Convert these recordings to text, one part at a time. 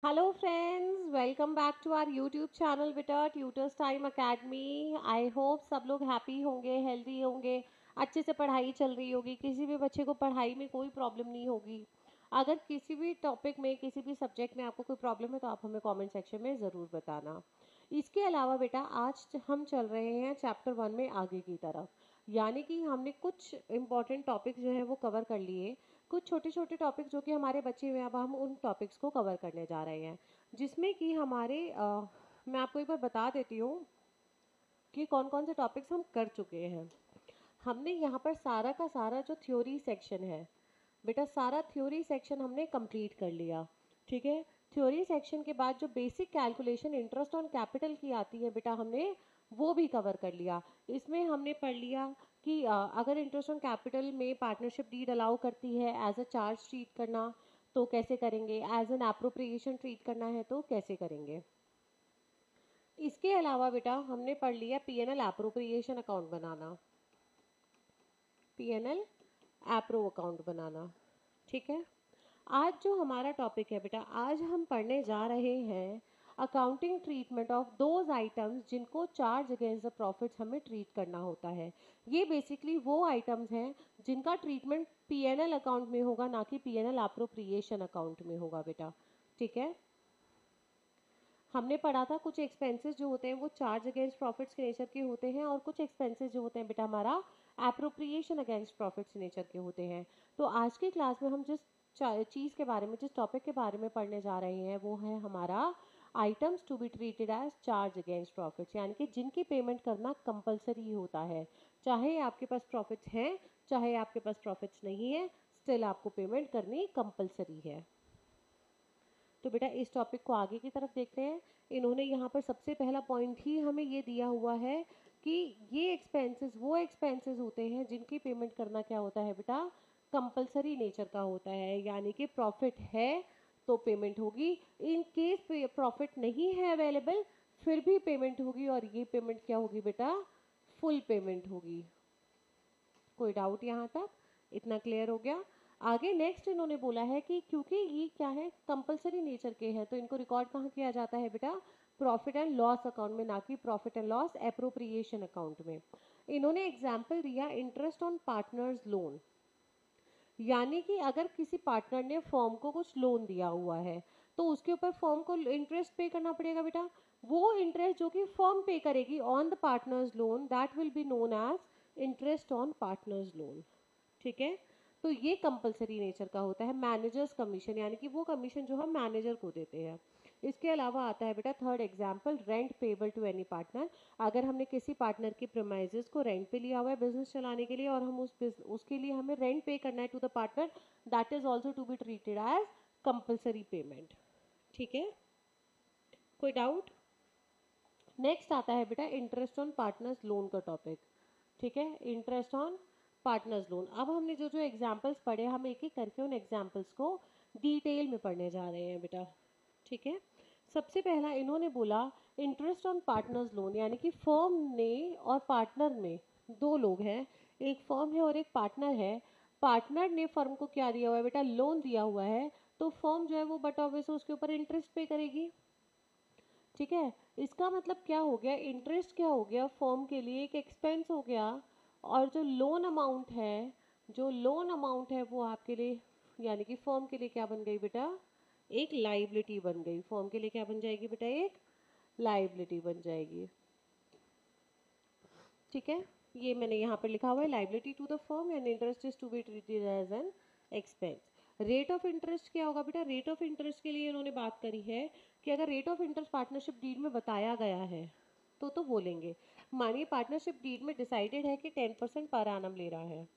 Hello friends, welcome back to our YouTube channel बेटा tutors time academy. I hope सब लोग happy होंगे, healthy होंगे, अच्छे से पढ़ाई चल रही होगी, किसी भी बच्चे को पढ़ाई में कोई प्रॉब्लम नहीं होगी। अगर किसी भी टॉपिक में, किसी भी सब्जेक्ट में आपको कोई प्रॉब्लम है तो आप हमें कमेंट सेक्शन में ज़रूर बताना। इसके अलावा बेटा आज हम चल रहे हैं चैप्टर 1 में आगे की तरफ, यानी कि हमने कुछ इम्पॉर्टेंट टॉपिक जो है वो कवर कर लिए। कुछ छोटे छोटे टॉपिक जो कि हमारे बचे हुए हैं, अब हम उन टॉपिक्स को कवर करने जा रहे हैं, जिसमें कि मैं आपको एक बार बता देती हूँ कि कौन कौन से टॉपिक्स हम कर चुके हैं। हमने यहाँ पर सारा का सारा जो थ्योरी सेक्शन है बेटा, सारा थ्योरी सेक्शन हमने कंप्लीट कर लिया। ठीक है, थ्योरी सेक्शन के बाद जो basic calculation interest on capital की आती है बेटा, हमने वो भी कवर कर लिया। इसमें हमने पढ़ लिया कि अगर इंटरेस्ट ऑन कैपिटल में पार्टनरशिप डीड अलाउ करती है एज अ चार्ज ट्रीट करना तो कैसे करेंगे, एज एन एप्रोप्रिएशन ट्रीट करना है तो कैसे करेंगे। इसके अलावा बेटा हमने पढ़ लिया पीएनएल एप्रोप्रिएशन अकाउंट बनाना, पीएनएल एप्रो अकाउंट बनाना। ठीक है, आज जो हमारा टॉपिक है बेटा, आज हम पढ़ने जा रहे हैं accounting treatment of those items जिनको चार्ज अगेंस्ट द प्रॉफिट्स हमें ट्रीट करना होता है। ये बेसिकली वो आइटम्स हैं जिनका ट्रीटमेंट पीएनएल अकाउंट में होगा, ना कि पीएनएल एप्रोप्रिएशन अकाउंट में होगा बेटा। ठीक है, हमने पढ़ा था कुछ एक्सपेंसेस जो होते हैं वो चार्ज अगेंस्ट प्रॉफिट्स के नेचर के होते हैं, और कुछ एक्सपेंसेस जो होते हैं बेटा हमारा एप्रोप्रिएशन अगेंस्ट प्रॉफिट्स नेचर के होते हैं। तो आज की क्लास में हम जिस चीज़ के बारे में, जिस टॉपिक के बारे में पढ़ने जा रहे हैं वो है हमारा items to be treated as charge against profits, यानी कि जिनकी पेमेंट करना कंपलसरी होता है। चाहे आपके पास प्रॉफिट्स हैं, चाहे आपके पास प्रॉफिट्स नहीं है, स्टिल आपको पेमेंट करनी कंपलसरी है। तो बेटा इस टॉपिक को आगे की तरफ देखते हैं। इन्होंने यहाँ पर सबसे पहला पॉइंट ही हमें ये दिया हुआ है कि ये एक्सपेंसेस वो एक्सपेंसेस होते हैं जिनकी पेमेंट करना क्या होता है बेटा, कंपलसरी नेचर का होता है, यानी कि प्रॉफिट है तो पेमेंट होगी, इन केस प्रॉफिट नहीं है अवेलेबल फिर भी पेमेंट होगी, और ये पेमेंट क्या होगी बेटा, फुल पेमेंट होगी। कोई डाउट यहाँ तक, इतना क्लियर हो गया। आगे नेक्स्ट इन्होंने बोला है कि क्योंकि ये क्या है, कंपलसरी नेचर के हैं, तो इनको रिकॉर्ड कहाँ किया जाता है बेटा, प्रॉफिट एंड लॉस अकाउंट में, ना कि profit and loss appropriation account में। इन्होंने एग्जाम्पल दिया इंटरेस्ट ऑन पार्टनर्स लोन, यानी कि अगर किसी पार्टनर ने फर्म को कुछ लोन दिया हुआ है तो उसके ऊपर फर्म को इंटरेस्ट पे करना पड़ेगा बेटा। वो इंटरेस्ट जो कि फर्म पे करेगी on the partners loan, that will be known as interest on partners loan. ठीक है, तो ये कंपलसरी नेचर का होता है। मैनेजर्स कमीशन, यानी कि वो कमीशन जो हम मैनेजर को देते हैं। इसके अलावा आता है बेटा third example, rent payable to any partner. अगर हमने किसी पार्टनर के प्रेमाइजेस को रेंट पे लिया हुआ है बिजनेस चलाने के लिए, और हम उसके लिए हमें रेंट पे करना है to the partner, that is also to be treated as compulsory payment. ठीक है, कोई डाउट। नेक्स्ट आता है बेटा इंटरेस्ट ऑन पार्टनर्स लोन का टॉपिक। ठीक है, इंटरेस्ट ऑन पार्टनर्स लोन। अब हमने जो जो एग्जाम्पल्स पढ़े, हम एक एक करके उन एग्जाम्पल्स को डिटेल में पढ़ने जा रहे हैं बेटा। ठीक है, सबसे पहला इन्होंने बोला इंटरेस्ट ऑन पार्टनर्स लोन, यानी कि फर्म ने और पार्टनर में, दो लोग हैं, एक फर्म है और एक पार्टनर है। पार्टनर ने फर्म को क्या दिया हुआ है बेटा, लोन दिया हुआ है, तो फर्म जो है वो बट ऑब्वियसली उसके ऊपर इंटरेस्ट पे करेगी। ठीक है, इसका मतलब क्या हो गया, इंटरेस्ट क्या हो गया, फर्म के लिए एक एक्सपेंस हो गया, और जो लोन अमाउंट है, जो लोन अमाउंट है वो आपके लिए, यानी कि फर्म के लिए क्या बन गई बेटा, एक लाइबिलिटी बन गई। फर्म के लिए क्या बन जाएगी बेटा, एक लाइबिलिटी बन जाएगी। ठीक है, ये मैंने यहाँ पर लिखा हुआ है liability to the firm and interest is to be treated as an expense. Rate of interest क्या होगा बेटा, रेट ऑफ इंटरेस्ट के लिए इन्होंने बात करी है कि अगर rate of interest partnership deed में बताया गया है तो बोलेंगे, मानिए पार्टनरशिप डीड में डिसाइडेड है कि 10% पर एनम ले रहा है,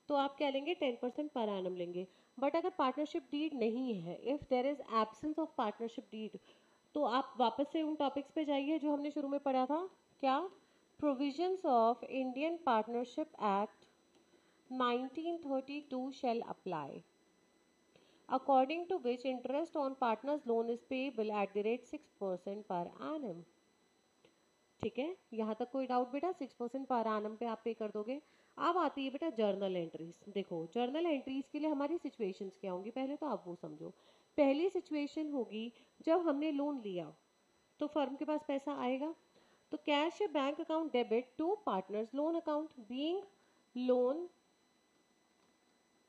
तो आप क्या लेंगे, 10% पर एनम लेंगे। बट अगर पार्टनरशिप डीड नहीं है, if there is absence of partnership deed, तो आप वापस से उन टॉपिक्स पे जाइए जो हमने शुरू में पढ़ा था। क्या, provisions of Indian partnership act 1932 shall apply, according to which interest on partners loan is payable at the rate 6% per annum। ठीक है, यहाँ तक कोई डाउट बेटा, 6% पर एनम पे आप पे कर दोगे। अब आती है बेटा जर्नल एंट्रीज। देखो जर्नल एंट्रीज के लिए हमारी सिचुएशंस क्या होंगी, पहले तो आप वो समझो पहली सिचुएशन होगी जब हमने लोन लिया तो फर्म के पास पैसा आएगा, तो कैश या bank account debit to partners loan account being loan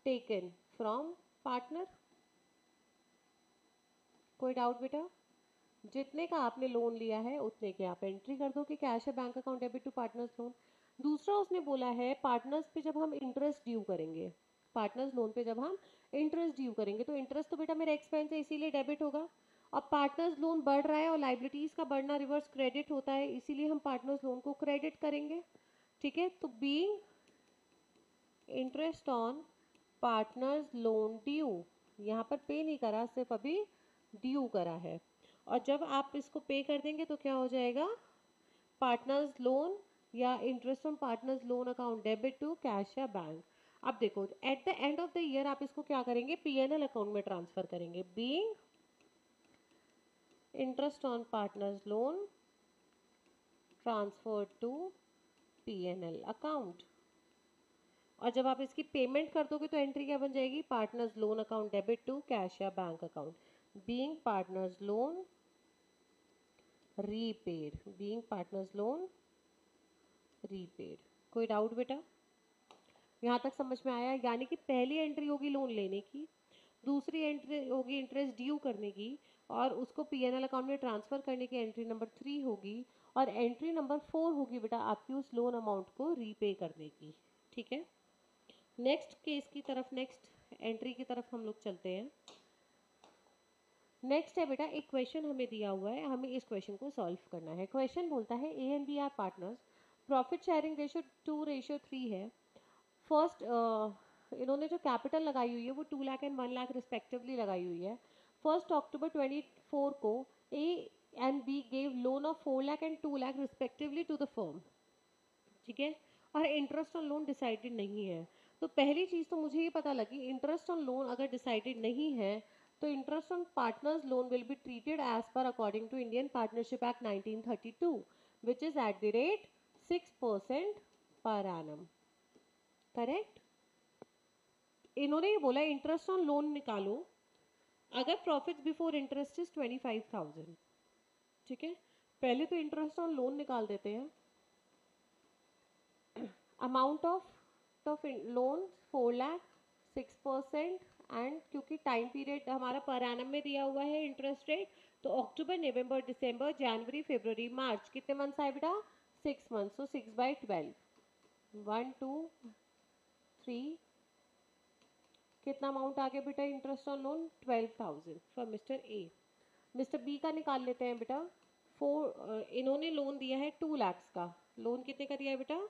taken from partner. कोई डाउट बेटा? जितने का आपने लोन लिया है उतने की आप एंट्री कर दो कि कैश है bank account debit to partners loan. दूसरा उसने बोला है पार्टनर्स पे जब हम इंटरेस्ट ड्यू करेंगे, पार्टनर्स लोन पे जब हम इंटरेस्ट ड्यू करेंगे तो इंटरेस्ट तो बेटा मेरा एक्सपेंस है इसीलिए डेबिट होगा। अब पार्टनर्स लोन बढ़ रहा है और लाइबिलिटीज का बढ़ना रिवर्स क्रेडिट होता है, इसीलिए हम पार्टनर्स लोन को क्रेडिट करेंगे। ठीक है, तो being interest on partners loan due, यहाँ पर पे नहीं करा, सिर्फ अभी ड्यू करा है। और जब आप इसको पे कर देंगे तो क्या हो जाएगा, पार्टनर्स लोन या interest on partners loan account debit to cash या बैंक। अब देखो at the end of the year आप इसको क्या करेंगे, पीएनएल अकाउंट में ट्रांसफर करेंगे। Being interest on partners loan transfer to PNL account. और जब आप इसकी पेमेंट कर दोगे तो एंट्री क्या बन जाएगी, partners loan account debit to cash या bank account. Being partners loan repaid, being partners loan repaid. कोई डाउट बेटा? यहाँ तक समझ में आया? यानी कि पहली एंट्री होगी लोन लेने की, दूसरी एंट्री होगी इंटरेस्ट ड्यू करने की, और उसको पीएनएल अकाउंट में ट्रांसफर करने की एंट्री नंबर 3 होगी, और एंट्री नंबर 4 होगी बेटा आपकी उस लोन अमाउंट को रीपे करने की। ठीक है, नेक्स्ट केस की तरफ, नेक्स्ट एंट्री की तरफ हम लोग चलते हैं। नेक्स्ट है बेटा, एक क्वेश्चन हमें दिया हुआ है, हमें इस क्वेश्चन को सॉल्व करना है। क्वेश्चन बोलता है A and B are partners, profit sharing ratio 2:3 है। फर्स्ट इन्होंने जो कैपिटल लगाई हुई है वो 2 लाख एंड 1 लाख रिस्पेक्टिवली लगाई हुई है। 1 अक्टूबर 24 को A and B gave loan of 4 lakh and 2 lakh respectively to the firm. ठीक है, और इंटरेस्ट ऑन लोन डिसाइडेड नहीं है। तो पहली चीज तो मुझे ये पता लगी, इंटरेस्ट ऑन लोन अगर डिसाइडेड नहीं है तो interest on partners loan will be treated as per according to Indian partnership act 1932 which is at the rate 6% per annum. Correct? इन्होंने ये बोला इंटरेस्ट ऑन लोन निकालो अगर प्रॉफिट बिफोर इंटरेस्ट इज 25,000। ठीक है, पहले तो इंटरेस्ट ऑन लोन निकाल देते हैं। Amount of loan 4 lakh, 6%, and क्योंकि टाइम पीरियड हमारा पर एनम में दिया हुआ है इंटरेस्ट रेट, तो अक्टूबर, नवंबर, दिसंबर, जनवरी, फरवरी, मार्च, कितने मंथ्स आए बेटा, 6 मंथ्स। सो 6/12, 1 2 3, कितना अमाउंट आ गया बेटा interest on loan, 12,000 for mister A. Mister B का निकाल लेते हैं बेटा। इन्होंने लोन दिया है 2 लाख का, लोन कितने का दिया है बेटा,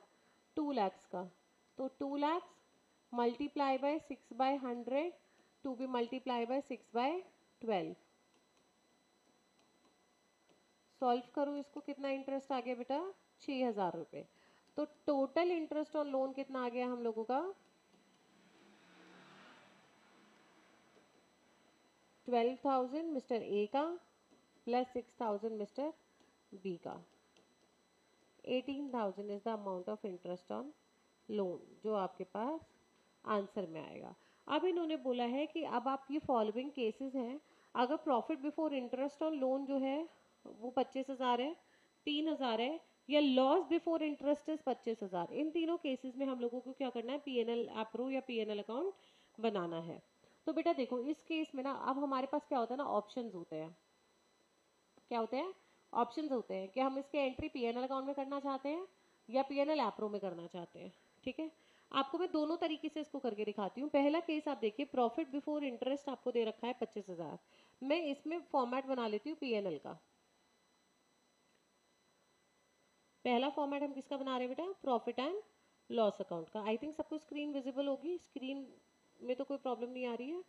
2 लाख का। तो 2 lakh multiply by 6/100 to be multiply by 6/12। Solve करो इसको, कितना इंटरेस्ट आ गया बेटा, 6,000 रुपये। तो टोटल इंटरेस्ट ऑन लोन कितना आ गया हम लोगों का, 12,000 मिस्टर ए का प्लस 6,000 मिस्टर बी का, 18,000 is the amount of interest on loan जो आपके पास आंसर में आएगा। अब इन्होंने बोला है कि अब आप ये फॉलोइंग केसेस हैं, अगर profit before interest on loan जो है वो 25,000 है, 3,000 है, या लॉस बिफोर इंटरेस्ट इज 25,000, इन तीनों केसेस में हम लोगों को क्या करना है, पीएनएल एप्रो या पीएनएल अकाउंट बनाना है। तो बेटा देखो इस केस में ना अब हमारे पास क्या होता है ना, ऑप्शंस होते हैं। क्या होते हैं, ऑप्शंस होते हैं कि हम इसके एंट्री पीएनएल अकाउंट में करना चाहते हैं या पीएनएल एप्रो में करना चाहते हैं। ठीक है, आपको मैं दोनों तरीके से इसको करके दिखाती हूँ। पहला केस आप देखिए, प्रॉफिट बिफोर इंटरेस्ट आपको दे रखा है 25,000, मैं इसमें फॉर्मेट बना लेती हूँ पीएनएल का। पहला फॉर्मेट हम किसका बना रहे हैं बेटा, प्रॉफिट एंड लॉस अकाउंट का। आई थिंक सबको स्क्रीन विजिबल होगी, स्क्रीन में तो कोई प्रॉब्लम नहीं आ रही है।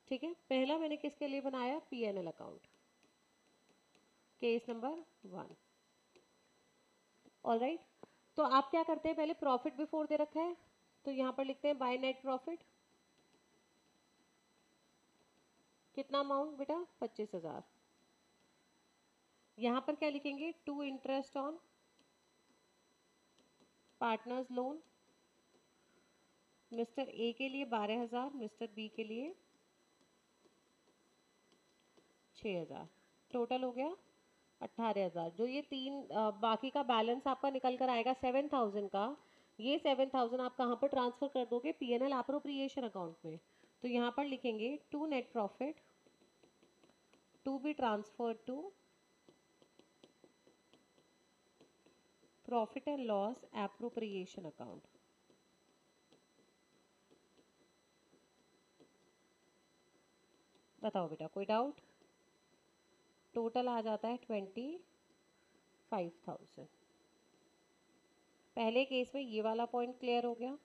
ठीक है, पहला मैंने किसके लिए बनाया, PNL account, case number 1। Alright, तो आप क्या करते हैं, पहले प्रॉफिट बिफोर दे रखा है तो यहाँ पर लिखते हैं बाय नेट प्रॉफिट, कितना अमाउंट बेटा, 25,000। यहाँ पर क्या लिखेंगे, to interest on partners loan mister A के लिए 12,000, मिस्टर बी के लिए 6,000, टोटल हो गया 18,000। जो ये तीन बाकी का बैलेंस आपका निकल कर आएगा 7,000 का, ये 7,000 आप कहाँ पर ट्रांसफर कर दोगे? पीएनएल एप्रोप्रिएशन अकाउंट में। तो यहाँ पर लिखेंगे to net profit to be transferred to profit and loss appropriation account. बताओ बेटा, कोई डाउट? टोटल आ जाता है 25,000। पहले केस में ये वाला पॉइंट क्लियर हो गया।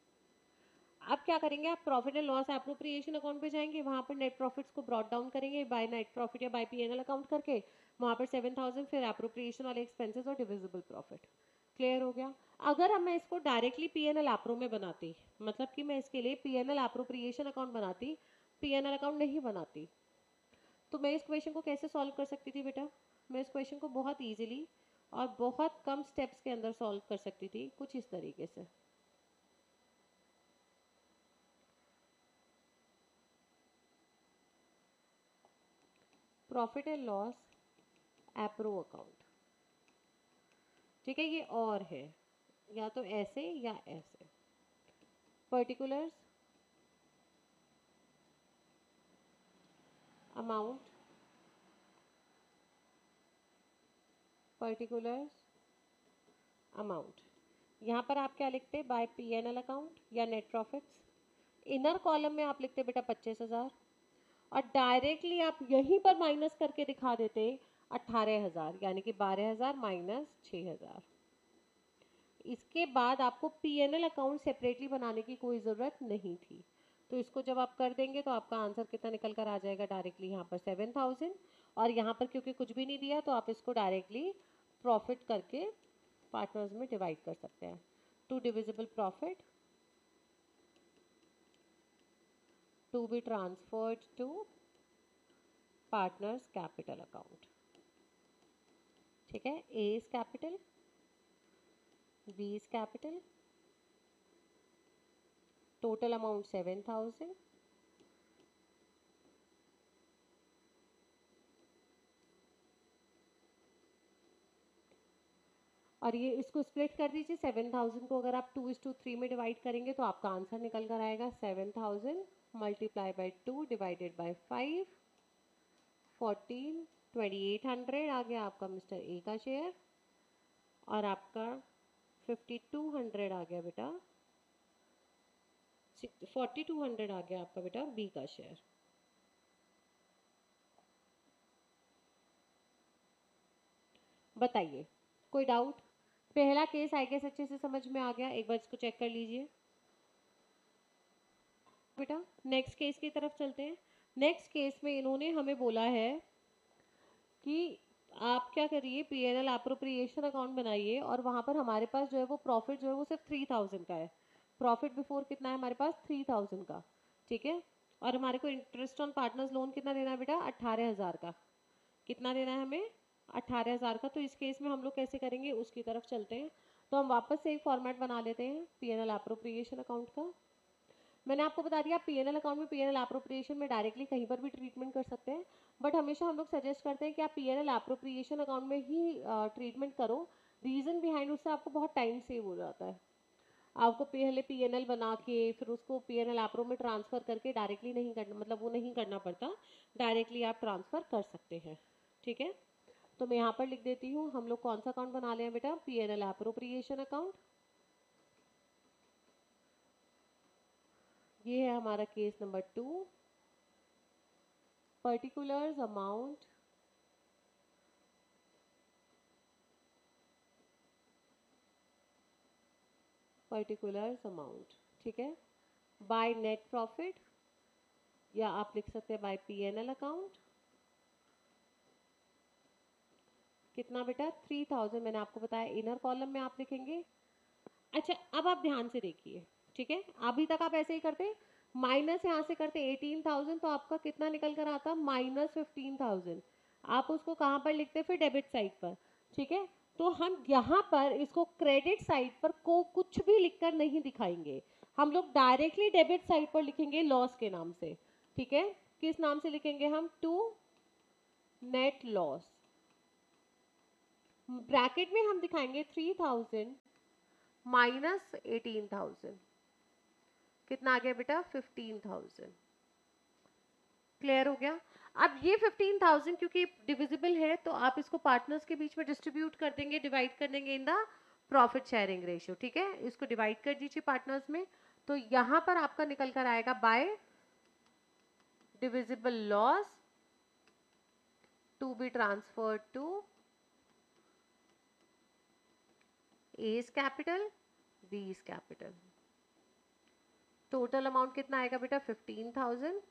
अब क्या करेंगे आप? Profit and loss appropriation account पे जाएंगे, वहां पर नेट प्रॉफिट्स को ब्रॉट डाउन करेंगे बाय नेट प्रॉफिट या बाय पीएनएल अकाउंट करके, वहां पर 7,000, फिर एप्रोप्रिएशन वाले एक्सपेंसेस और डिविजिबल प्रॉफिट। क्लियर हो गया? अगर अब मैं इसको डायरेक्टली पीएनएल एप्रो में बनाती, मतलब कि मैं इसके लिए पीएनएल एप्रोप्रिएशन अकाउंट बनाती, पीएनएल अकाउंट नहीं बनाती, तो मैं इस क्वेश्चन को कैसे सॉल्व कर सकती थी बेटा? मैं इस क्वेश्चन को बहुत इजीली और बहुत कम स्टेप्स के अंदर सॉल्व कर सकती थी, कुछ इस तरीके से। Profit and loss appro account, ठीक है, ये और है, या तो ऐसे या ऐसे। Particulars, amount, particulars, amount. यहाँ पर आप क्या लिखते? बाय पीएनएल अकाउंट या नेट प्रॉफिट्स। इनर कॉलम में आप लिखते बेटा 25,000, और डायरेक्टली आप यहीं पर माइनस करके दिखा देते 18,000, यानी कि 12,000 माइनस 6,000। इसके बाद आपको पीएनएल अकाउंट सेपरेटली बनाने की कोई ज़रूरत नहीं थी। तो इसको जब आप कर देंगे तो आपका आंसर कितना निकल कर आ जाएगा? डायरेक्टली यहाँ पर 7,000, और यहाँ पर क्योंकि कुछ भी नहीं दिया तो आप इसको डायरेक्टली प्रॉफिट करके पार्टनर्स में डिवाइड कर सकते हैं। To divisible profit to be transferred to partners capital account. ठीक है, A is capital, B is capital, total amount 7,000, और ये इसको स्प्लिट कर दीजिए। 7,000 को अगर आप 2:3 में डिवाइड करेंगे तो आपका आंसर निकल कर आएगा 7,000 मल्टीप्लाई बाई 2 डिवाइडेड बाई 5, 14, 2,800 आ गया आपका मिस्टर ए का शेयर, और आपका 5,200 आ गया बेटा, 4,200 आ गया आपका बेटा बी का शेयर। बताइए, कोई डाउट? पहला केस आई गेस अच्छे से समझ में आ गया, एक बार इसको चेक कर लीजिए बेटा। नेक्स्ट केस की तरफ चलते हैं। नेक्स्ट केस में इन्होंने हमें बोला है कि आप क्या करिए, पीएनएल एप्रोप्रिएशन अकाउंट बनाइए, और वहां पर हमारे पास जो है वो प्रॉफिट जो है वो सिर्फ 3,000 का है। प्रॉफिट बिफोर कितना है हमारे पास? 3,000 का, ठीक है। और हमारे को इंटरेस्ट ऑन पार्टनर्स लोन कितना देना है बेटा? 18,000 का। कितना देना है हमें? 18,000 का। तो इस केस में हम लोग कैसे करेंगे उसकी तरफ चलते हैं। तो हम वापस से एक फॉर्मेट बना लेते हैं पीएनएल एप्रोप्रिएशन अकाउंट का। मैंने आपको बता दिया पीएनएल अकाउंट में पीएनएल एप्रोप्रिएशन में डायरेक्टली कहीं पर भी ट्रीटमेंट कर सकते हैं, बट हमेशा हम लोग सजेस्ट करते हैं कि आप पीएनएल एप्रोप्रिएशन अकाउंट में ही ट्रीटमेंट करो। रीज़न बिहाइंड उससे आपको बहुत टाइम सेव हो जाता है। आपको पहले पीएनएल बना के फिर उसको पीएनएल एप्रो में ट्रांसफ़र करके डायरेक्टली नहीं करना, मतलब वो नहीं करना पड़ता, डायरेक्टली आप ट्रांसफ़र कर सकते हैं। ठीक है, तो मैं यहाँ पर लिख देती हूँ हम लोग कौन सा अकाउंट बना लें बेटा? PNL appropriation account. ये है हमारा case number 2। Particulars, amount, particulars, amount, ठीक है। बाय नेट प्रॉफिट, या आप लिख सकते हैं बाय पीएनएल अकाउंट। कितना बेटा? 3,000 मैंने आपको बताया इनर कॉलम में आप लिखेंगे। अच्छा, अब आप ध्यान से देखिए, ठीक है। अभी तक आप ऐसे ही करते, माइनस यहाँ से करते 18,000, तो आपका कितना निकल कर आता? माइनस 15,000। आप उसको कहाँ पर लिखते? फिर डेबिट साइड पर, ठीक है। तो हम यहाँ पर इसको क्रेडिट साइड पर को कुछ भी लिखकर नहीं दिखाएंगे, हम लोग डायरेक्टली डेबिट साइड पर लिखेंगे लॉस के नाम से, ठीक है। किस नाम से लिखेंगे हम? To net loss. ब्रैकेट में हम दिखाएंगे 3000 माइनस 18,000। कितना आ गया बेटा? 15,000। क्लियर हो गया? अब ये 15,000 क्योंकि डिविजिबल है तो आप इसको पार्टनर्स के बीच में डिस्ट्रीब्यूट कर देंगे, डिवाइड कर देंगे in the profit sharing ratio, ठीक है। इसको डिवाइड कर दीजिए पार्टनर्स में, तो यहां पर आपका निकल कर आएगा by divisible loss to be transferred to A's capital, B's capital. Total amount कितना आएगा बेटा? 15,000।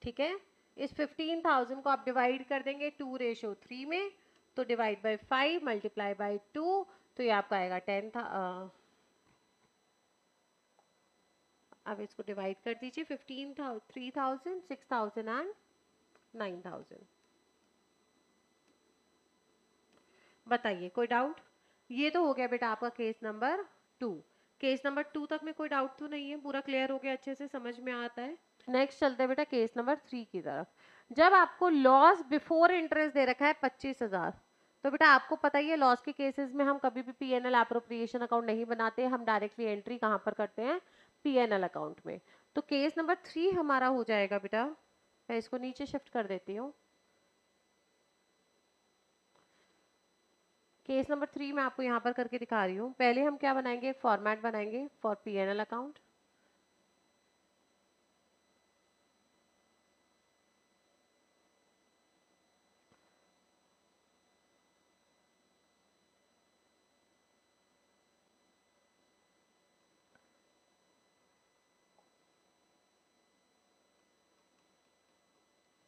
ठीक है, इस 15,000 को आप डिवाइड कर देंगे 2:3 में, तो डिवाइड बाय 5 मल्टीप्लाई बाय 2, तो ये आपका आएगा 10 था। अब इसको डिवाइड कर दीजिए 15,000, 3,000, 6,000 एंड 9,000। बताइए कोई डाउट? ये तो हो गया बेटा आपका केस नंबर 2। केस नंबर 2 तक में कोई डाउट तो नहीं है? पूरा क्लियर हो गया? अच्छे से समझ में आता है? नेक्स्ट चलते हैं बेटा केस नंबर 3 की तरफ। जब आपको लॉस बिफोर इंटरेस्ट दे रखा है 25,000, तो बेटा आपको पता ही है लॉस के केसेस में हम कभी भी पीएनएल एप्रोप्रिएशन अकाउंट नहीं बनाते, हम डायरेक्टली एंट्री कहाँ पर करते हैं? पीएनएल अकाउंट में। तो केस नंबर 3 हमारा हो जाएगा बेटा, मैं इसको नीचे शिफ्ट कर देती हूँ। केस नंबर 3 मैं आपको यहाँ पर करके दिखा रही हूँ। पहले हम क्या बनाएंगे? एक फॉर्मेट बनाएंगे फॉर पीएनएल अकाउंट।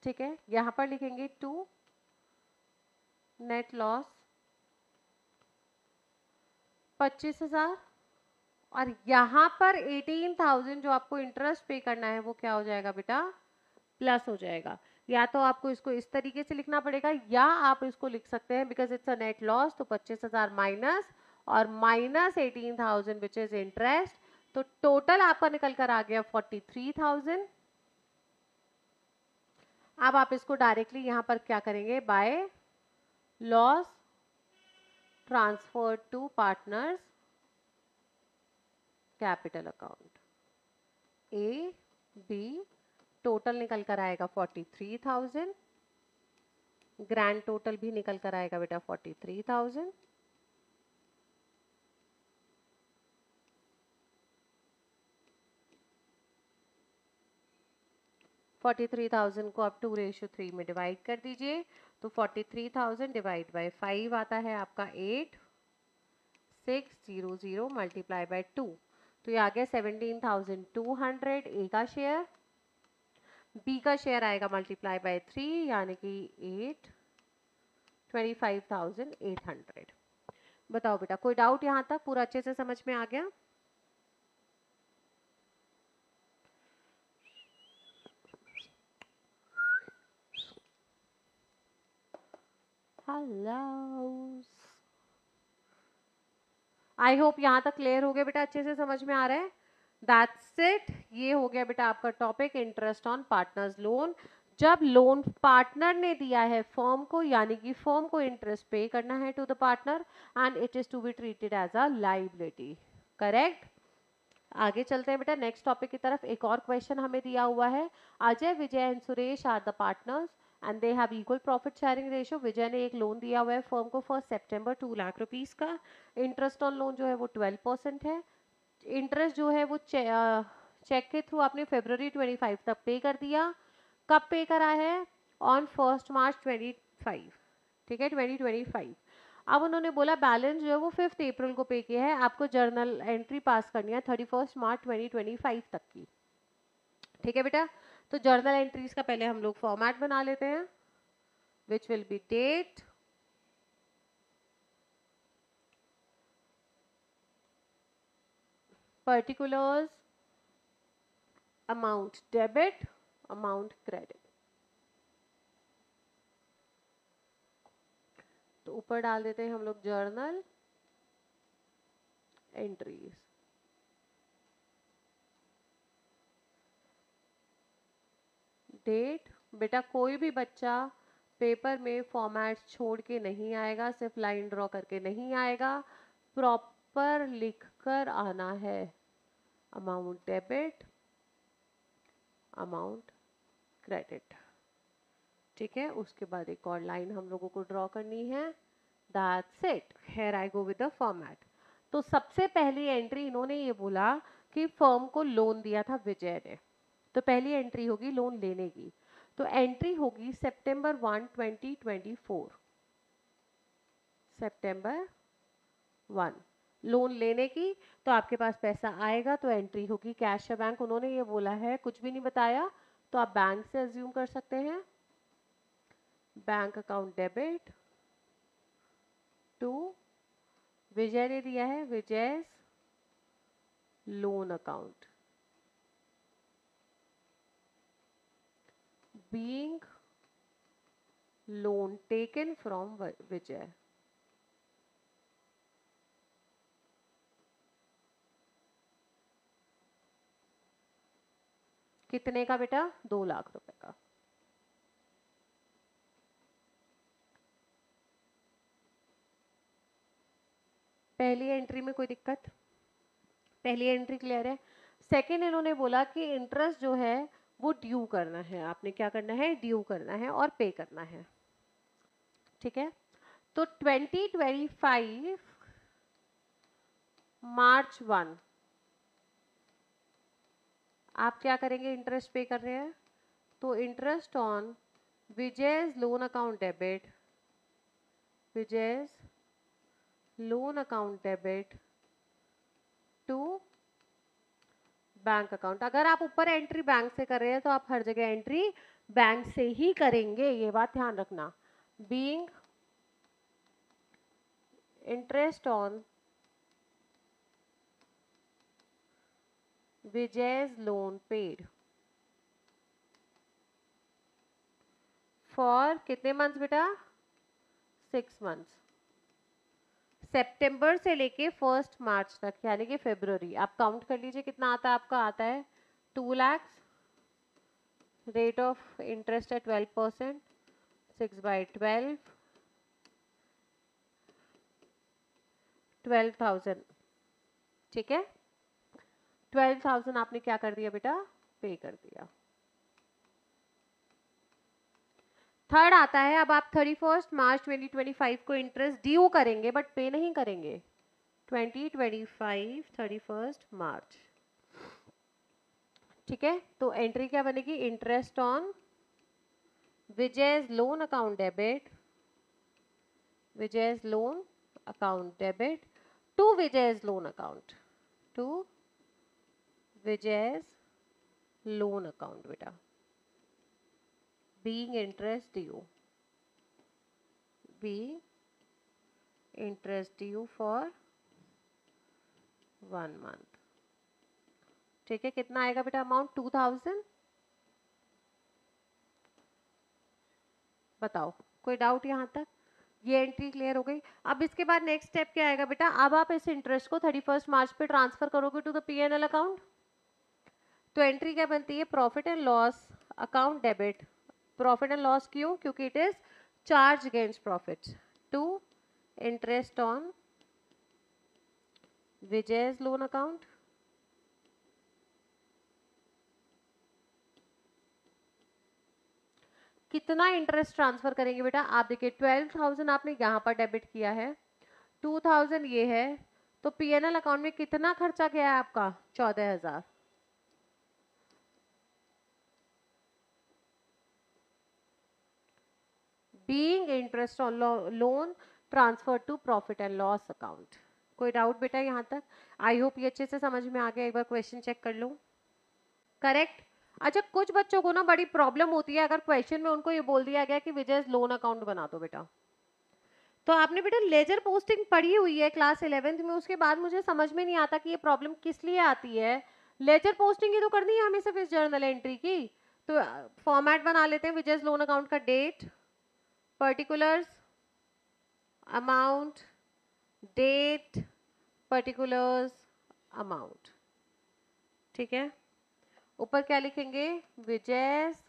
ठीक है, यहाँ पर लिखेंगे 2 नेट लॉस 25,000, और यहाँ पर 18,000 जो आपको इंटरेस्ट पे करना है वो क्या हो जाएगा बेटा? प्लस हो जाएगा। या तो आपको इसको इस तरीके से लिखना पड़ेगा, या आप इसको लिख सकते हैं because it's a net loss, तो 25,000 माइनस और माइनस 18,000 विच इज इंटरेस्ट, तो टोटल आपका निकल कर आ गया 43,000। अब आप इसको डायरेक्टली यहाँ पर क्या करेंगे? By loss transfer to partners capital account A B, total निकल कर आएगा 43,000, ग्रैंड टोटल भी निकल कर आएगा बेटा 43,000। फोर्टी थ्री थाउजेंड को आप 2:3 में डिवाइड कर दीजिए, तो 43,000 डिवाइड बाय 5 आता है आपका 8,600 मल्टीप्लाई बाय 2, तो ये आ गया 17,200 ए का शेयर। बी का शेयर आएगा मल्टीप्लाई बाय 3 यानी कि 25,800। बताओ बेटा कोई डाउट? यहाँ तक पूरा अच्छे से समझ में आ गया? हेलो, आई होप यहाँ तक क्लियर हो गया बेटा, अच्छे से समझ में आ रहा है? That's it. ये हो गया बेटा आपका topic interest on partners loan. जब लोन पार्टनर ने दिया है फर्म को, यानी कि फर्म को इंटरेस्ट पे करना है to the partner and it is to be treated as a liability. Correct? आगे चलते हैं बेटा नेक्स्ट टॉपिक की तरफ। एक और क्वेश्चन हमें दिया हुआ है, Ajay Vijay and Suresh are the partners and they have equal profit sharing ratio. Vijay ने एक लोन दिया हुआ है फर्म को फॉर सितंबर 2 लाख रुपीस का। इंटरेस्ट ऑन लोन जो है वो 12% है। इंटरेस्ट जो है वो चेक के थ्रू आपने फरवरी 25 तक पे कर दिया। कब पे करा है? ऑन 1 मार्च 25, ठीक है, 2025। अब उन्होंने बोला बैलेंस जो है वो 5 अप्रैल को पे किया है, आपको जर्नल एंट्री पास करनी है 31 मार्च 2025 तक की। ठीक है बेटा, तो जर्नल एंट्रीज का पहले हम लोग फॉर्मेट बना लेते हैं, which will be date, particulars, amount debit, amount credit। तो ऊपर डाल देते हैं हम लोग जर्नल एंट्रीज। डेट, बेटा कोई भी बच्चा पेपर में फॉर्मेट छोड़ के नहीं आएगा, सिर्फ लाइन ड्रॉ करके नहीं आएगा, प्रॉपर लिखकर आना है। अमाउंट डेबिट, अमाउंट क्रेडिट, ठीक है। उसके बाद एक और लाइन हम लोगों को ड्रॉ करनी है। That's it, here I go with the format. तो सबसे पहली एंट्री इन्होंने ये बोला कि फर्म को लोन दिया था विजय ने, तो पहली एंट्री होगी लोन लेने की। तो एंट्री होगी सितंबर 1, 2024, सितंबर 1 लोन लेने की। तो आपके पास पैसा आएगा तो एंट्री होगी कैश या बैंक। उन्होंने ये बोला है, कुछ भी नहीं बताया, तो आप बैंक से अज्यूम कर सकते हैं। Bank account debit to, Vijay ने दिया है Vijay loan account, being loan taken from Vijay. कितने का बेटा? 2 लाख रुपए का। पहली एंट्री में कोई दिक्कत? पहली एंट्री क्लियर है। सेकंड इन्होंने बोला कि इंटरेस्ट जो है वो ड्यू करना है, आपने क्या करना है? ड्यू करना है और पे करना है, ठीक है। तो 2025 मार्च 1 आप क्या करेंगे? इंटरेस्ट पे कर रहे हैं, तो interest on Vijay's loan account debit, Vijay's loan account debit to bank account. अगर आप ऊपर एंट्री बैंक से कर रहे हैं तो आप हर जगह एंट्री बैंक से ही करेंगे, ये बात ध्यान रखना। Being interest on Vijay's loan paid for कितने मंथ्स बेटा? 6 मंथ्स, सितंबर से लेके 1 मार्च तक, यानी कि फरवरी। आप काउंट कर लीजिए कितना आता है आपका। आता है 2 लाख, रेट ऑफ इंटरेस्ट है 12%, 6/12, 12,000, ठीक है। 12,000 आपने क्या कर दिया बेटा? पे कर दिया। थर्ड आता है, अब आप 31 मार्च 2025 को इंटरेस्ट ड्यू करेंगे बट पे नहीं करेंगे। 2025 31 मार्च, ठीक है। तो एंट्री क्या बनेगी? Interest on Vijay's loan account debit, Vijay's loan account debit to Vijay's loan account, to Vijay's loan account बेटा, being interest due, being interest due for 1 month, ठीक है। कितना आएगा बेटा अमाउंट? 2,000। बताओ, कोई डाउट यहाँ तक? ये एंट्री क्लियर हो गई। अब इसके बाद नेक्स्ट स्टेप क्या आएगा बेटा? अब आप इस इंटरेस्ट को 31 मार्च पे ट्रांसफर करोगे टू द P&L अकाउंट। तो एंट्री क्या बनती है? Profit and loss account debit. Profit and loss क्यों? क्योंकि it is charge against profit to interest on Vijay's loan account, कितना इंटरेस्ट ट्रांसफर करेंगे बेटा? आप देखिए 12,000 आपने यहाँ पर डेबिट किया है, 2,000 ये है, तो P&L अकाउंट में कितना खर्चा गया है आपका? 14,000। Being interest on loan transfer to profit and loss account. कोई डाउट बेटा यहाँ तक? आई होप ये अच्छे से समझ में आ गया। एक बार क्वेश्चन चेक कर लो। करेक्ट। अच्छा, कुछ बच्चों को ना बड़ी प्रॉब्लम होती है, अगर क्वेश्चन में उनको ये बोल दिया गया कि विजय's लोन अकाउंट बना दो बेटा, तो आपने बेटा लेजर पोस्टिंग पढ़ी हुई है क्लास 11th में, उसके बाद मुझे समझ में नहीं आता कि ये प्रॉब्लम किस लिए आती है। लेजर पोस्टिंग ही तो करनी है हमें सिर्फ इस जर्नल एंट्री की। तो फॉर्मेट बना लेते हैं विजय's लोन अकाउंट का, date, particulars, amount, date, particulars, amount. ठीक है, ऊपर क्या लिखेंगे? Vijay's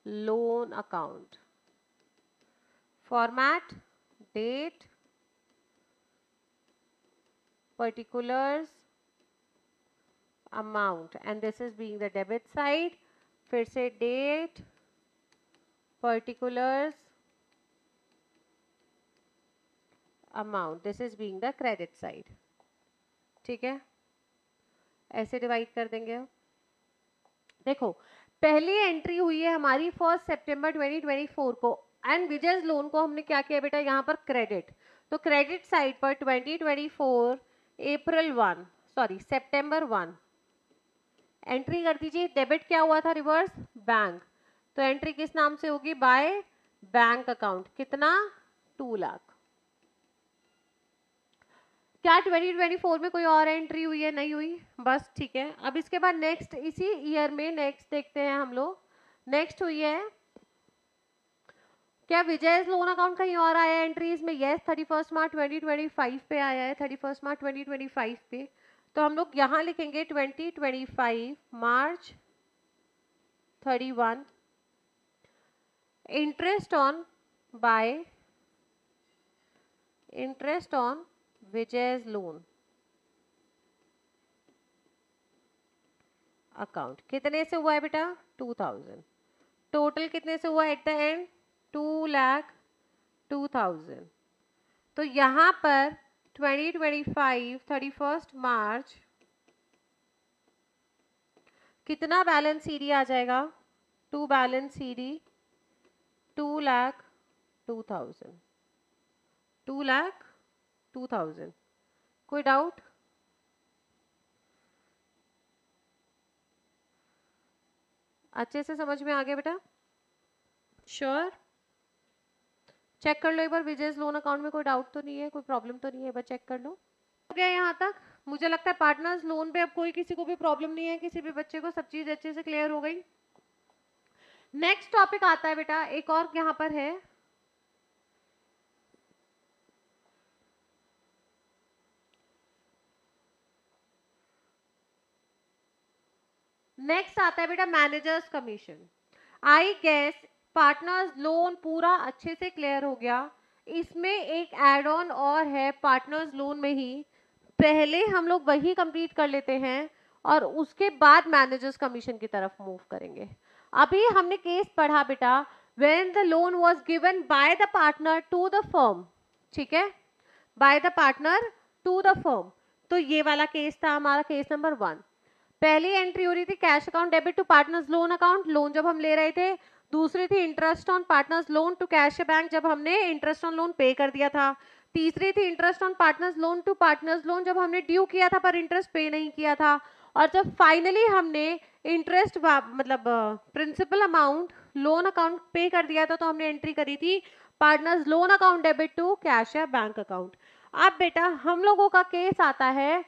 loan account, format, date, particulars, amount, and this is being the debit side. फिर से date, particulars, amount, this is being the credit side. ठीक है, ऐसे डिवाइड कर देंगे हम। देखो, पहली एंट्री हुई है हमारी 1 सितंबर 2024 को, एंड विजयस लोन को हमने क्या किया बेटा? यहाँ पर क्रेडिट। तो क्रेडिट साइड पर 2024 अप्रैल 1 सॉरी सितंबर 1 एंट्री कर दीजिए। डेबिट क्या हुआ था? Reverse bank. तो एंट्री किस नाम से होगी? By bank account. कितना? 2 लाख। क्या 2024 में कोई और एंट्री हुई है? नहीं हुई, बस ठीक है। अब इसके बाद नेक्स्ट, इसी ईयर में नेक्स्ट देखते हैं हम लोग। नेक्स्ट हुई है, क्या विजय लोन अकाउंट कहीं और आया है एंट्रीज में? यस, 31 मार्च 2025 पे आया है, 31 मार्च 2025 पे। तो हम लोग यहाँ लिखेंगे 2025 मार्च 31 interest on by interest on Vijay's loan account. कितने से हुआ है बेटा? 2000। टोटल कितने से हुआ एट द एंड? 2,02,000। तो यहाँ पर 2025 31 मार्च कितना बैलेंस सीडी आ जाएगा? To balance CD 2,02,000। 2,02,000। कोई डाउट? अच्छे से समझ में आ गया बेटा? श्योर? चेक कर लो एक बार, विजयस लोन अकाउंट में कोई डाउट तो नहीं है, कोई प्रॉब्लम तो नहीं है? एक बार चेक कर लो। हो गया यहाँ तक? मुझे लगता है पार्टनर्स लोन पे अब कोई किसी को भी प्रॉब्लम नहीं है, किसी भी बच्चे को सब चीज अच्छे से क्लियर हो गई। नेक्स्ट टॉपिक आता है बेटा, एक और यहाँ पर है, नेक्स्ट आता है बेटा managers commission. I guess partners loan पूरा अच्छे से क्लियर हो गया। इसमें एक एड ऑन और है पार्टनर्स लोन में ही, पहले हम लोग वही कंप्लीट कर लेते हैं और उसके बाद मैनेजर्स कमीशन की तरफ मूव करेंगे। अभी हमने केस पढ़ा बेटा, when the loan was given by the partner to the firm. ठीक है, by the partner to the firm. तो ये वाला केस था हमारा, केस नंबर 1। पहली एंट्री हो रही थी cash account debit to partners loan account, loan जब हम ले रहे थे। दूसरी थी interest on partners loan to cash bank, जब हमने इंटरेस्ट ऑन लोन पे कर दिया था। तीसरी थी interest on partners loan to partners loan, जब हमने ड्यू किया था पर इंटरेस्ट पे नहीं किया था। और जब फाइनली हमने इंटरेस्ट मतलब प्रिंसिपल अमाउंट लोन अकाउंट पे कर दिया था, तो हमने एंट्री करी थी partners loan account debit to cash या बैंक अकाउंट। अब बेटा हम लोगों का केस आता है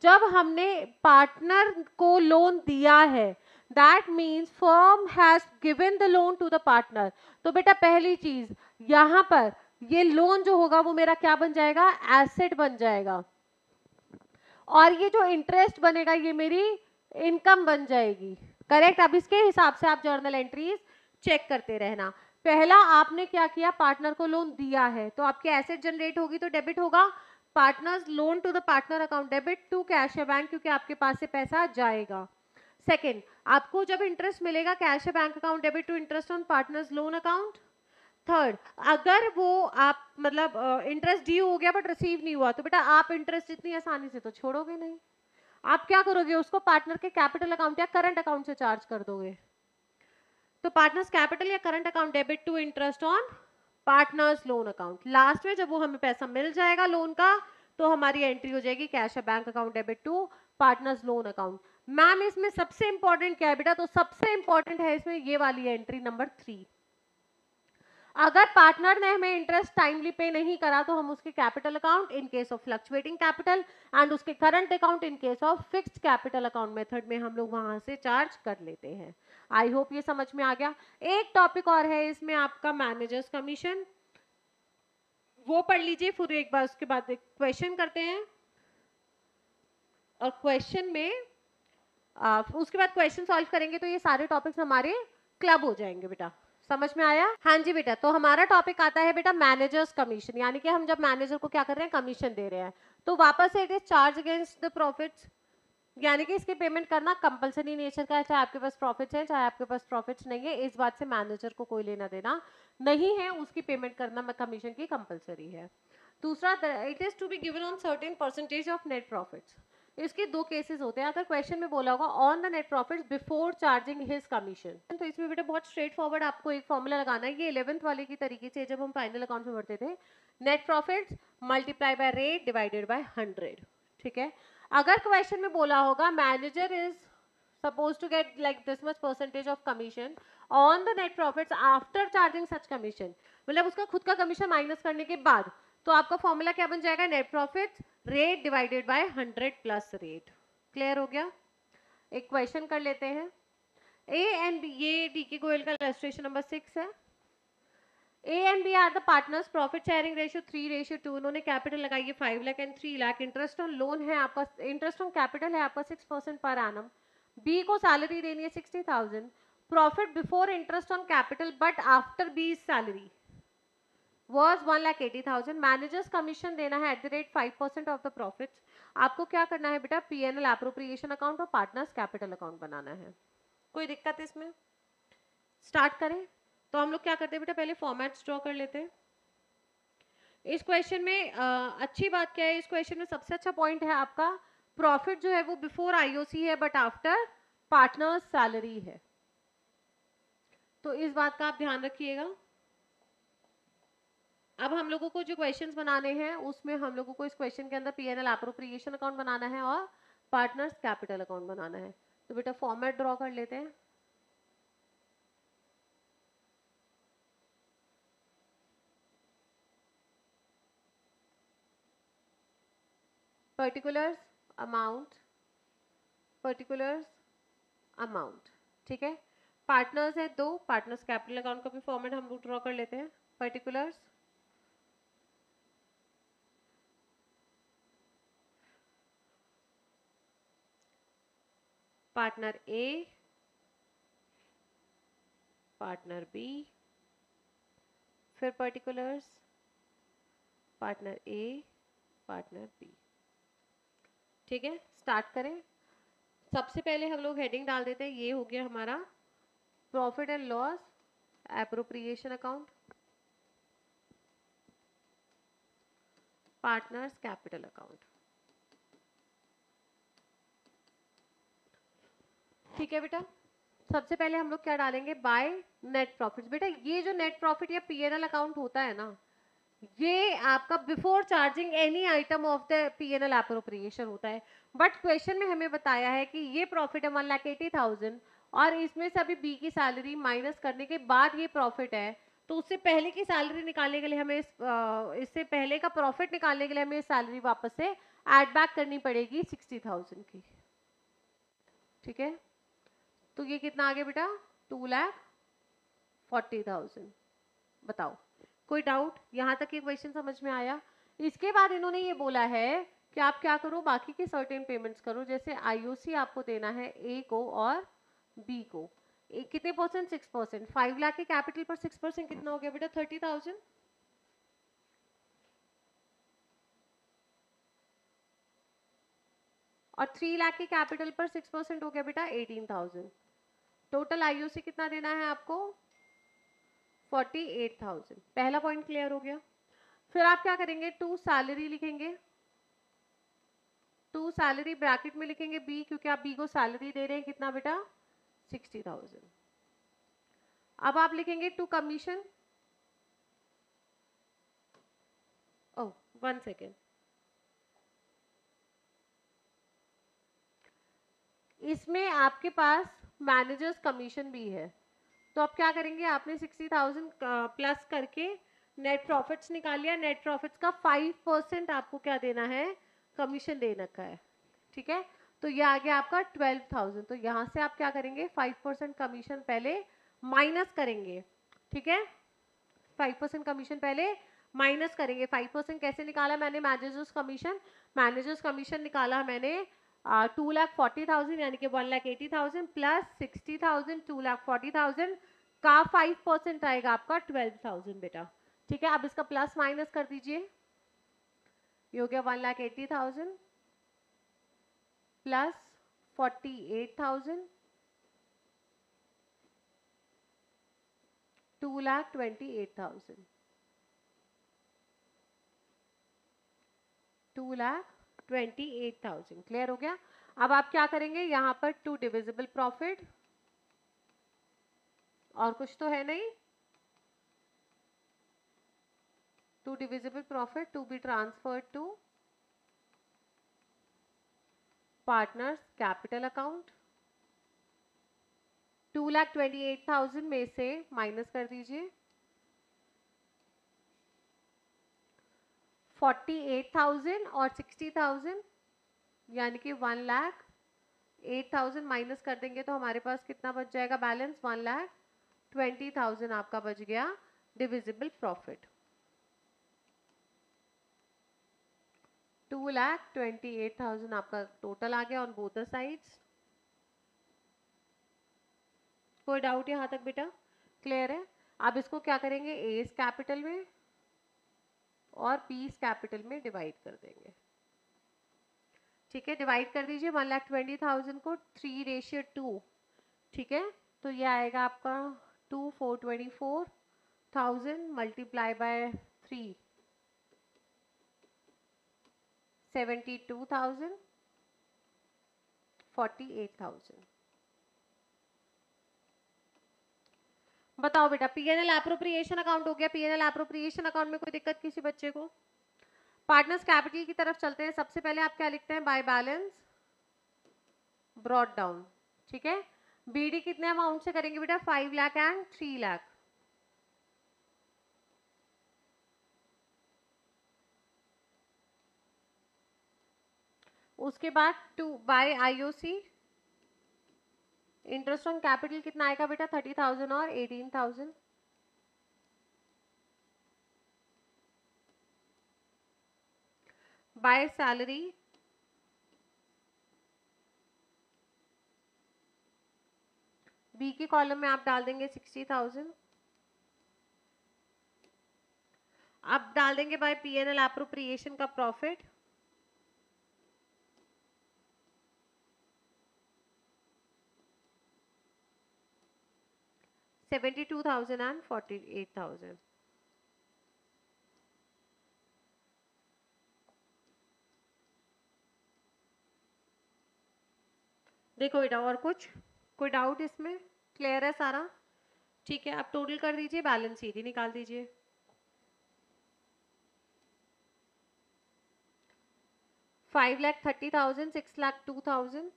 जब हमने पार्टनर को लोन दिया है, that means firm has given the loan to the partner. तो बेटा पहली चीज यहाँ पर ये लोन जो होगा वो मेरा क्या बन जाएगा? एसेट बन जाएगा। और ये जो इंटरेस्ट बनेगा ये मेरी इनकम बन जाएगी। करेक्ट? अब इसके हिसाब से आप जर्नल एंट्रीज चेक करते रहना। पहला आपने क्या किया? पार्टनर को लोन दिया है, तो आपकी एसेट जनरेट होगी तो डेबिट होगा partners loan to the partner account debit to cash या बैंक, क्योंकि आपके पास से पैसा जाएगा। सेकेंड, आपको जब इंटरेस्ट मिलेगा कैश या bank account debit to interest on partners loan account. Third, अगर वो आप मतलब इंटरेस्ट ड्यू हो गया बट रिसीव नहीं हुआ, तो बेटा आप इंटरेस्ट इतनी आसानी से तो छोड़ोगे नहीं। आप क्या करोगे? उसको पार्टनर के कैपिटल अकाउंट या करंट अकाउंट से चार्ज कर दोगे। तो पार्टनर्स कैपिटल या current account debit to interest on partners loan account. Last में जब वो हमें पैसा मिल जाएगा लोन का, तो हमारी एंट्री हो जाएगी कैश या bank account debit to partners loan account. Ma'am इसमें सबसे इंपॉर्टेंट क्या है बेटा? तो सबसे इंपॉर्टेंट है इसमें ये वाली एंट्री नंबर 3। अगर पार्टनर ने हमें इंटरेस्ट टाइमली पे नहीं करा, तो हम उसके capital account in case of fluctuating capital and उसके current account in case of fixed capital account method में हम लोग वहां से चार्ज कर लेते हैं। आई होप ये समझ में आ गया। एक टॉपिक और है इसमें आपका मैनेजर्स कमीशन। वो पढ़ लीजिए, फिर एक बार उसके बाद एक क्वेश्चन करते हैं और क्वेश्चन में उसके बाद क्वेश्चन सॉल्व करेंगे तो ये सारे टॉपिक्स हमारे क्लब हो जाएंगे बेटा। समझ में आया? हाँ जी बेटा। तो हमारा टॉपिक आता है बेटा मैनेजर्स कमीशन, यानी कि हम जब मैनेजर को क्या कर रहे हैं, कमीशन दे रहे हैं। तो वापस से it is charge against the profits, यानी कि इसकी पेमेंट करना कंपलसरी नेचर का है, चाहे आपके पास प्रॉफिट्स है चाहे आपके पास प्रॉफिट्स नहीं है। इस बात से मैनेजर को कोई लेना देना नहीं है, उसकी पेमेंट करना कमीशन की कंपलसरी है। दूसरा, it is to be given on certain percentage of net profits. इसके दो केसेस होते हैं। अगर क्वेश्चन में बोला होगा on the net profits before charging his commission, तो इसमें बेटा बहुत स्ट्रेट फॉरवर्ड आपको एक फॉर्मूला लगाना है। ये 11th वाले की तरीके से जब हम फाइनल अकाउंट में बढ़ते थे, net profits multiply by rate divided by 100। ठीक है। अगर क्वेश्चन में बोला होगा manager is supposed to get like this much percentage of commission on the net profits after charging such commission, मतलब उसका खुद का कमीशन माइनस करने के बाद, तो आपका फॉर्मूला क्या बन जाएगा, net profit rate divided by 100 plus rate. Clear हो गया? एक क्वेश्चन कर लेते हैं। ए एंड बी, ये डीके गोयल का इलस्ट्रेशन नंबर 6 है। A and B are the partners, profit sharing ratio 3:2। उन्होंने कैपिटल लगाई है 5 lakh and 3 lakh. Interest on loan है आपका, इंटरेस्ट ऑन कैपिटल है आपका 6% पर एनम। बी को सैलरी देनी है 60,000। Profit before interest on capital but after B salary was 1,80,000। Managers commission देना है @5% ऑफ द प्रॉफिट्स। आपको क्या करना है बेटा, पीएनएल एप्रोप्रिएशन अकाउंट और पार्टनर्स कैपिटल अकाउंट बनाना है। कोई दिक्कत इसमें? स्टार्ट करें। तो हम लोग क्या करते हैं बेटा, पहले फॉर्मेट्स ड्रॉ कर लेते हैं। इस क्वेश्चन में अच्छी बात क्या है, इस क्वेश्चन में सबसे अच्छा पॉइंट है आपका प्रॉफिट जो है वो बिफोर आईओसी है बट आफ्टर पार्टनर्स सैलरी है। तो इस बात का आप ध्यान रखिएगा। अब हम लोगों को जो क्वेश्चंस बनाने हैं उसमें हम लोगों को इस क्वेश्चन के अंदर पीएनएल एप्रोप्रिएशन अकाउंट बनाना है और पार्टनर्स कैपिटल अकाउंट बनाना है। तो बेटा फॉर्मेट ड्रॉ कर लेते हैं। Particulars amount, particulars amount. ठीक है। पार्टनर्स है 2, पार्टनर्स कैपिटल अकाउंट का भी फॉर्मेट हम लोग ड्रॉ कर लेते हैं। पर्टिकुलर्स पार्टनर ए, पार्टनर बी, फिर पर्टिकुलर्स पार्टनर ए, पार्टनर बी। ठीक है। स्टार्ट करें। सबसे पहले हम लोग हेडिंग डाल देते हैं, ये हो गया हमारा profit and loss appropriation account, partners capital account. ठीक है बेटा। सबसे पहले हम लोग क्या डालेंगे, बाय नेट प्रॉफिट्स। बेटा ये जो नेट प्रॉफिट या पीएनएल अकाउंट होता है ना, ये आपका before charging any item of the PNL appropriation होता है। बट क्वेश्चन में हमें बताया है कि ये प्रॉफिट है 1,80,000 और इसमें से अभी बी की सैलरी माइनस करने के बाद ये प्रॉफिट है। तो उससे पहले की सैलरी निकालने के लिए हमें इससे पहले का प्रॉफिट निकालने के लिए हमें सैलरी वापस से ऐड बैक करनी पड़ेगी 60,000 की। ठीक है। तो ये कितना आ गया बेटा, 2,40,000। बताओ कोई डाउट? यहाँ तक ये क्वेश्चन समझ में आया? इसके बाद इन्होंने ये बोला है कि आप क्या करो, बाकी के सर्टेन पेमेंट्स करो। जैसे आईओसी आपको देना है ए को और बी को। कितने परसेंट, 6%। 5 लाख के कैपिटल पर 6% कितना हो गया बेटा, 30,000। और 3 लाख के कैपिटल पर 6% हो गया बेटा 18,000। टोटल आईओसी कितना देना है आपको, 48,000। पहला पॉइंट क्लियर हो गया। फिर आप क्या करेंगे, टू सैलरी लिखेंगे। टू सैलरी ब्रैकेट में लिखेंगे बी, क्योंकि आप बी को सैलरी दे रहे हैं कितना बेटा, 60,000। अब आप लिखेंगे टू कमीशन। ओह 1 सेकेंड, इसमें आपके पास मैनेजर्स कमीशन भी है। तो आप क्या करेंगे, आपने 60,000 प्लस करके नेट प्रॉफिट्स निकाल लिया। नेट प्रॉफिट्स का 5% आपको क्या देना है, कमीशन दे रखा है। ठीक है। तो ये आ गया आपका 12,000। तो यहाँ से आप क्या करेंगे, 5% कमीशन पहले माइनस करेंगे। ठीक है। 5% कमीशन पहले माइनस करेंगे 5%। कैसे निकाला मैंने मैनेजर्स कमीशन? मैनेजर्स कमीशन निकाला मैंने 2,40,000 यानी कि 1,80,000 प्लस 60,000 2,40,000 का 5% आएगा आपका 12,000 बेटा। ठीक है, अब इसका प्लस माइनस कर दीजिए, ये हो गया 1,80,000 प्लस 48,000 2,28,000 2,28,000। क्लियर हो गया? अब आप क्या करेंगे, यहाँ पर 2 डिविजिबल प्रॉफिट, और कुछ तो है नहीं, 2 divisible profit to be transferred to partners capital account. 2,28,000 में से माइनस कर दीजिए 48,000 और 60,000 यानी कि 1,08,000 माइनस कर देंगे तो हमारे पास कितना बच जाएगा बैलेंस? 1,20,000 आपका बच गया डिविजिबल प्रॉफिट। 2,28,000 आपका टोटल आ गया ऑन बोथ द साइड्स। कोई डाउट यहाँ तक बेटा? क्लियर है? अब इसको क्या करेंगे, एस कैपिटल में और बीस कैपिटल में डिवाइड कर देंगे। ठीक है, डिवाइड कर दीजिए 1,20,000 को 3:2। ठीक है, तो ये आएगा आपका 424,000 मल्टीप्लाई बाय 3 72,000 48,000। बताओ बेटा, पीएनएल एप्रोप्रिएशन अकाउंट हो गया। पीएनएल एप्रोप्रिएशन अकाउंट में कोई दिक्कत किसी बच्चे को? पार्टनर्स कैपिटल की तरफ चलते हैं। सबसे पहले आप क्या लिखते हैं, बाय बैलेंस ब्रॉट डाउन। ठीक है, बीडी कितने अमाउंट से करेंगे बेटा? 5 लाख एंड 3 लाख। उसके बाद to by IOC interest on capital कितना आएगा बेटा? 30,000 और 18,000। बाय सैलरी बी के कॉलम में आप डाल देंगे 60,000। अब डाल देंगे बाय पीएनएल एप्रोप्रिएशन का प्रॉफिट 72,000 एंड 48,000। देखो बेटा, और कुछ कोई डाउट इसमें? क्लियर है सारा? ठीक है, आप टोटल कर दीजिए, बैलेंस सीधी निकाल दीजिए। 5,30,000 6,02,000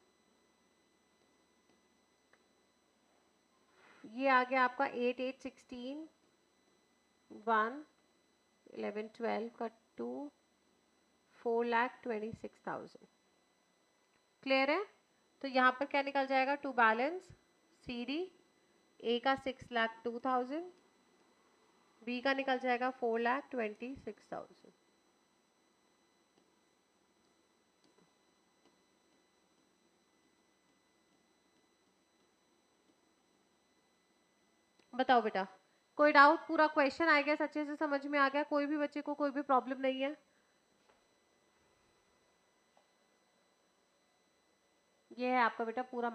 ये आ गया आपका 8 8 16 1 11 12 का 2 4,26,000। क्लियर है? तो यहाँ पर क्या निकल जाएगा, to balance C D A का 6,02,000 बी का निकल जाएगा 4,26,000। बताओ बेटा, कोई डाउट? पूरा क्वेश्चन आ गया, अच्छे से समझ में आ गया? कोई भी बच्चे को कोई भी प्रॉब्लम नहीं है? ये है आपका बेटा पूरा